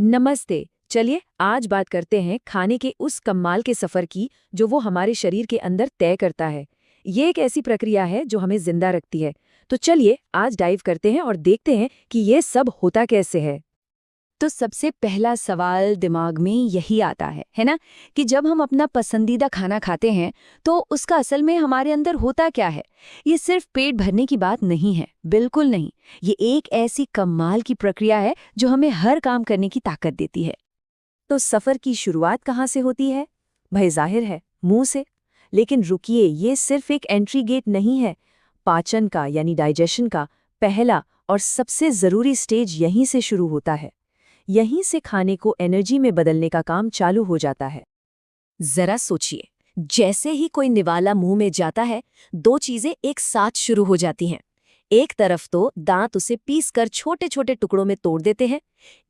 नमस्ते। चलिए आज बात करते हैं खाने के उस कमाल के सफर की जो वो हमारे शरीर के अंदर तय करता है। ये एक ऐसी प्रक्रिया है जो हमें जिंदा रखती है। तो चलिए आज डाइव करते हैं और देखते हैं कि ये सब होता कैसे है। तो सबसे पहला सवाल दिमाग में यही आता है ना? कि जब हम अपना पसंदीदा खाना खाते हैं तो उसका असल में हमारे अंदर होता क्या है? ये सिर्फ पेट भरने की बात नहीं है, बिल्कुल नहीं। ये एक ऐसी कमाल की प्रक्रिया है जो हमें हर काम करने की ताकत देती है। तो सफर की शुरुआत कहाँ से होती है? भाई जाहिर है मुंह से। लेकिन रुकिए, ये सिर्फ एक एंट्री गेट नहीं है। पाचन का यानी डाइजेशन का पहला और सबसे जरूरी स्टेज यहीं से शुरू होता है। यहीं से खाने को एनर्जी में बदलने का काम चालू हो जाता है। जरा सोचिए, जैसे ही कोई निवाला मुंह में जाता है, दो चीजें एक साथ शुरू हो जाती हैं। एक तरफ तो दांत उसे पीसकर छोटे छोटे टुकड़ों में तोड़ देते हैं,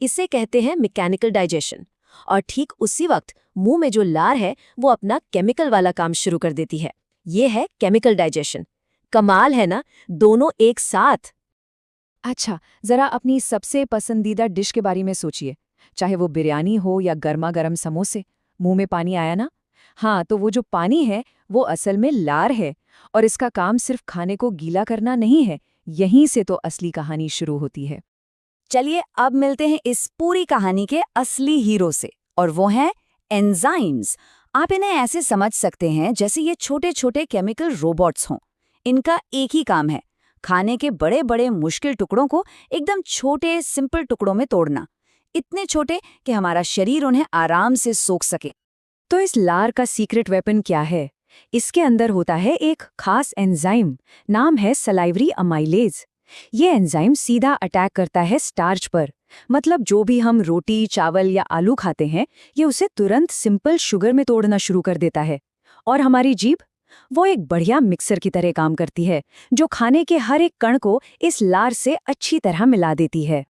इसे कहते हैं मैकेनिकल डाइजेशन। और ठीक उसी वक्त मुंह में जो लार है वो अपना केमिकल वाला काम शुरू कर देती है। ये है केमिकल डाइजेशन। कमाल है ना, दोनों एक साथ। अच्छा, जरा अपनी सबसे पसंदीदा डिश के बारे में सोचिए। चाहे वो बिरयानी हो या गर्मा गर्म समोसे, मुंह में पानी आया ना? हाँ, तो वो जो पानी है वो असल में लार है। और इसका काम सिर्फ खाने को गीला करना नहीं है। यहीं से तो असली कहानी शुरू होती है। चलिए अब मिलते हैं इस पूरी कहानी के असली हीरो से, और वो हैं एंजाइम्स। आप इन्हें ऐसे समझ सकते हैं जैसे ये छोटे छोटे केमिकल रोबोट्स हों। इनका एक ही काम है, खाने के बड़े बड़े मुश्किल टुकड़ों को एकदम छोटे सिंपल टुकड़ों में तोड़ना, इतने छोटे कि हमारा शरीर उन्हें आराम से सोख सके। तो इस लार का सीक्रेट वेपन क्या है? इसके अंदर होता है एक खास एंजाइम, नाम है सलाइवरी अमाइलेज। ये एंजाइम सीधा अटैक करता है स्टार्च पर। मतलब जो भी हम रोटी, चावल या आलू खाते हैं, ये उसे तुरंत सिंपल शुगर में तोड़ना शुरू कर देता है। और हमारी जीभ, वो एक बढ़िया मिक्सर की तरह काम करती है, जो खाने के हर एक कण को इस लार से अच्छी तरह मिला देती है।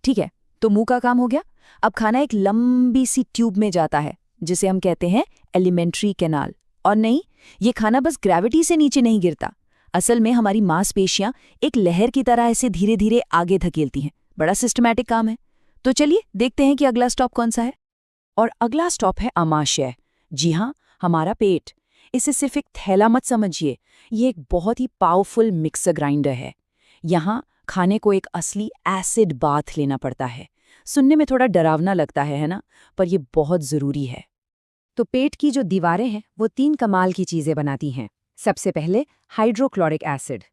ठीक है, तो मुंह का काम हो गया। अब खाना एक लंबी सी ट्यूब में जाता है जिसे हम कहते हैं एलिमेंट्री कैनाल। और नहीं, ये खाना बस ग्रेविटी से नीचे नहीं गिरता। असल में हमारी मांसपेशियां एक लहर की तरह इसे धीरे धीरे आगे धकेलती हैं। बड़ा सिस्टमैटिक काम है। तो चलिए देखते हैं कि अगला स्टॉप कौन सा है। और अगला स्टॉप है आमाशय। जी हाँ, हमारा पेट। इसे सिर्फ एक थैला मत समझिए, ये एक बहुत ही पावरफुल मिक्सर ग्राइंडर है। यहाँ खाने को एक असली एसिड बाथ लेना पड़ता है। सुनने में थोड़ा डरावना लगता है ना? पर यह बहुत ज़रूरी है। तो पेट की जो दीवारें हैं वो तीन कमाल की चीज़ें बनाती हैं। सबसे पहले हाइड्रोक्लोरिक एसिड।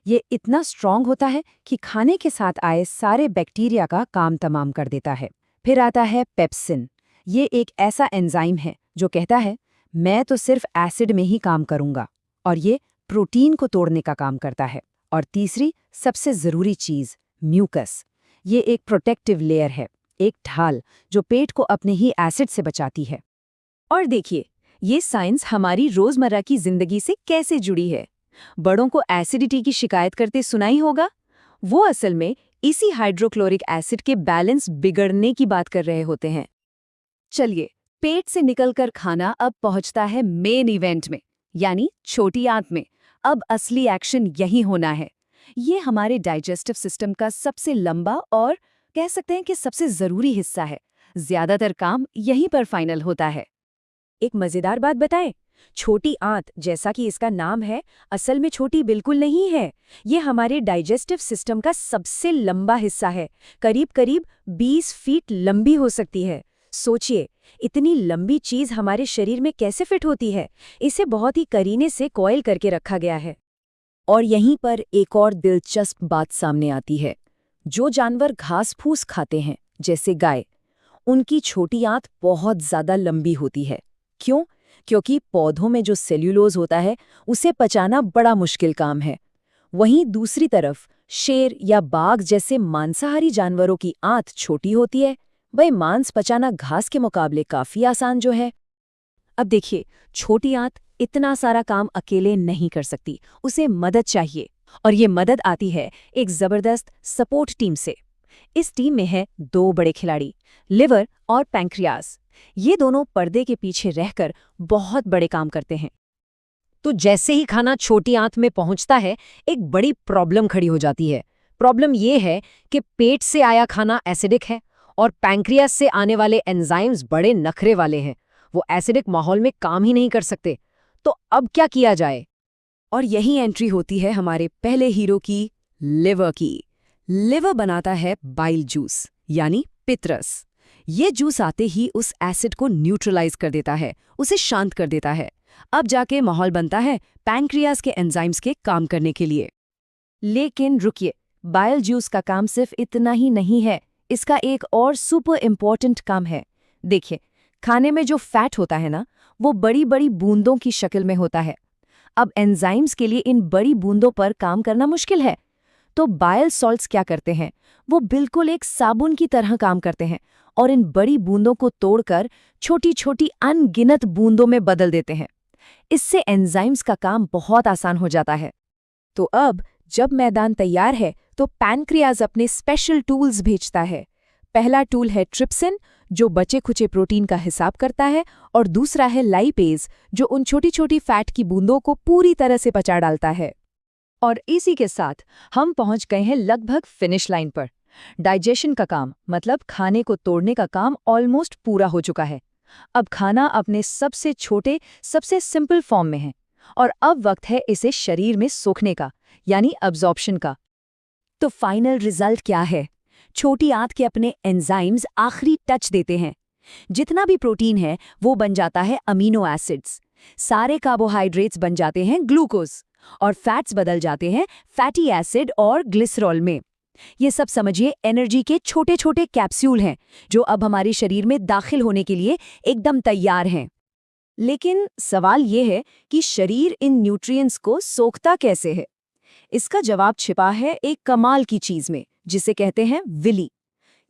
ये इतना स्ट्रॉन्ग होता है कि खाने के साथ आए सारे बैक्टीरिया का काम तमाम कर देता है। फिर आता है पेप्सिन। ये एक ऐसा एंजाइम है जो कहता है मैं तो सिर्फ एसिड में ही काम करूंगा, और ये प्रोटीन को तोड़ने का काम करता है। और तीसरी सबसे ज़रूरी चीज़, म्यूकस। ये एक प्रोटेक्टिव लेयर है, एक ढाल जो पेट को अपने ही एसिड से बचाती है। और देखिए, ये साइंस हमारी रोजमर्रा की जिंदगी से कैसे जुड़ी है। बड़ों को एसिडिटी की शिकायत करते सुना ही होगा। वो असल में इसी हाइड्रोक्लोरिक एसिड के बैलेंस बिगड़ने की बात कर रहे होते हैं। चलिए, पेट से निकलकर खाना अब पहुंचता है मेन इवेंट में, यानी छोटी आंत में। अब असली एक्शन यही होना है। ये हमारे डाइजेस्टिव सिस्टम का सबसे लंबा और कह सकते हैं कि सबसे जरूरी हिस्सा है। ज्यादातर काम यहीं पर फाइनल होता है। एक मजेदार बात बताएं, छोटी आंत जैसा कि इसका नाम है, असल में छोटी बिल्कुल नहीं है। ये हमारे डाइजेस्टिव सिस्टम का सबसे लंबा हिस्सा है। करीब करीब 20 फीट लंबी हो सकती है। सोचिए, इतनी लंबी चीज हमारे शरीर में कैसे फिट होती है? इसे बहुत ही करीने से कॉइल करके रखा गया है। और यहीं पर एक और दिलचस्प बात सामने आती है। जो जानवर घास फूस खाते हैं, जैसे गाय, उनकी छोटी आंत बहुत ज्यादा लंबी होती है। क्यों? क्योंकि पौधों में जो सेल्यूलोज होता है उसे पचाना बड़ा मुश्किल काम है। वहीं दूसरी तरफ शेर या बाघ जैसे मांसाहारी जानवरों की आंत छोटी होती है। वही मांस पचाना घास के मुकाबले काफी आसान जो है। अब देखिए, छोटी आंत इतना सारा काम अकेले नहीं कर सकती, उसे मदद चाहिए। और ये मदद आती है एक जबरदस्त सपोर्ट टीम से। इस टीम में है दो बड़े खिलाड़ी, लिवर और पैंक्रियाज। ये दोनों पर्दे के पीछे रहकर बहुत बड़े काम करते हैं। तो जैसे ही खाना छोटी आंत में पहुंचता है, एक बड़ी प्रॉब्लम खड़ी हो जाती है। प्रॉब्लम ये है कि पेट से आया खाना एसिडिक है और पैंक्रियास से आने वाले एंजाइम्स बड़े नखरे वाले हैं, वो एसिडिक माहौल में काम ही नहीं कर सकते। तो अब क्या किया जाए? और यही एंट्री होती है हमारे पहले हीरो की, लिवर की। लिवर बनाता है बाइल जूस, यानी पित्तरस। ये जूस आते ही उस एसिड को न्यूट्रलाइज कर देता है, उसे शांत कर देता है। अब जाके माहौल बनता है पैंक्रियास के एंजाइम्स के काम करने के लिए। लेकिन रुकिए, बाइल जूस का काम सिर्फ इतना ही नहीं है, इसका एक और सुपर इम्पोर्टेंट काम है। देखिए, खाने में जो फैट होता है ना, वो बड़ी बड़ी बूंदों की शक्ल में होता है। अब एंजाइम्स के लिए इन बड़ी बूंदों पर काम करना मुश्किल है, तो बाइल सॉल्ट्स क्या करते हैं, वो बिल्कुल एक साबुन की तरह काम करते हैं और इन बड़ी बूंदों को तोड़कर छोटी छोटी अनगिनत बूंदों में बदल देते हैं। इससे एंजाइम्स का काम बहुत आसान हो जाता है। तो अब जब मैदान तैयार है तो पैनक्रियाज अपने स्पेशल टूल्स भेजता है। पहला टूल है ट्रिप्सिन, जो बचे खुचे प्रोटीन का हिसाब करता है, और दूसरा है लाइपेज, जो उन छोटी छोटी फैट की बूंदों को पूरी तरह से पचा डालता है। और इसी के साथ हम पहुंच गए हैं लगभग फिनिश लाइन पर। डाइजेशन का काम, मतलब खाने को तोड़ने का काम ऑलमोस्ट पूरा हो चुका है। अब खाना अपने सबसे छोटे, सबसे सिंपल फॉर्म में है, और अब वक्त है इसे शरीर में सोखने का, यानी अब्जॉर्प्शन का। तो फाइनल रिजल्ट क्या है? छोटी आंत के अपने एंजाइम्स आखिरी टच देते हैं। जितना भी प्रोटीन है वो बन जाता है अमीनो एसिड्स, सारे कार्बोहाइड्रेट्स बन जाते हैं ग्लूकोज, और फैट्स बदल जाते हैं फैटी एसिड और ग्लिसरॉल में। ये सब समझिए एनर्जी के छोटे छोटे कैप्सूल हैं, जो अब हमारे शरीर में दाखिल होने के लिए एकदम तैयार हैं। लेकिन सवाल ये है कि शरीर इन न्यूट्रिएंट्स को सोखता कैसे है? इसका जवाब छिपा है एक कमाल की चीज में, जिसे कहते हैं विली।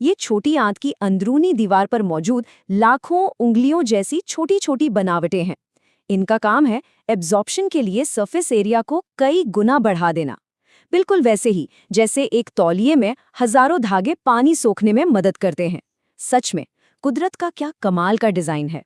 ये छोटी आंत की अंदरूनी दीवार पर मौजूद लाखों उंगलियों जैसी छोटी छोटी बनावटें हैं। इनका काम है एब्जॉर्प्शन के लिए सरफेस एरिया को कई गुना बढ़ा देना, बिल्कुल वैसे ही जैसे एक तौलिए में हजारों धागे पानी सोखने में मदद करते हैं। सच में कुदरत का क्या कमाल का डिजाइन है।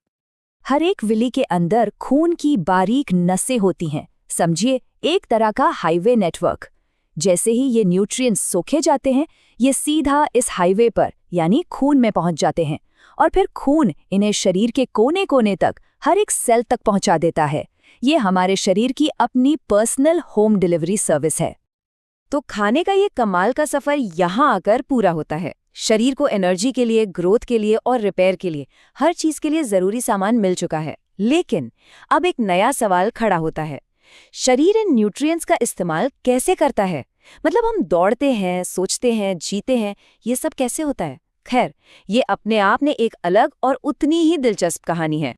हर एक विली के अंदर खून की बारीक नसें होती हैं, समझिए एक तरह का हाईवे नेटवर्क। जैसे ही ये न्यूट्रिएंट्स सोखे जाते हैं, ये सीधा इस हाईवे पर यानी खून में पहुंच जाते हैं, और फिर खून इन्हें शरीर के कोने कोने तक, हर एक सेल तक पहुंचा देता है। ये हमारे शरीर की अपनी पर्सनल होम डिलीवरी सर्विस है। तो खाने का ये कमाल का सफर यहाँ आकर पूरा होता है। शरीर को एनर्जी के लिए, ग्रोथ के लिए और रिपेयर के लिए, हर चीज के लिए जरूरी सामान मिल चुका है। लेकिन अब एक नया सवाल खड़ा होता है, शरीर इन न्यूट्रिएंट्स का इस्तेमाल कैसे करता है? मतलब हम दौड़ते हैं, सोचते हैं, जीते हैं, ये सब कैसे होता है? खैर, ये अपने आप में एक अलग और उतनी ही दिलचस्प कहानी है।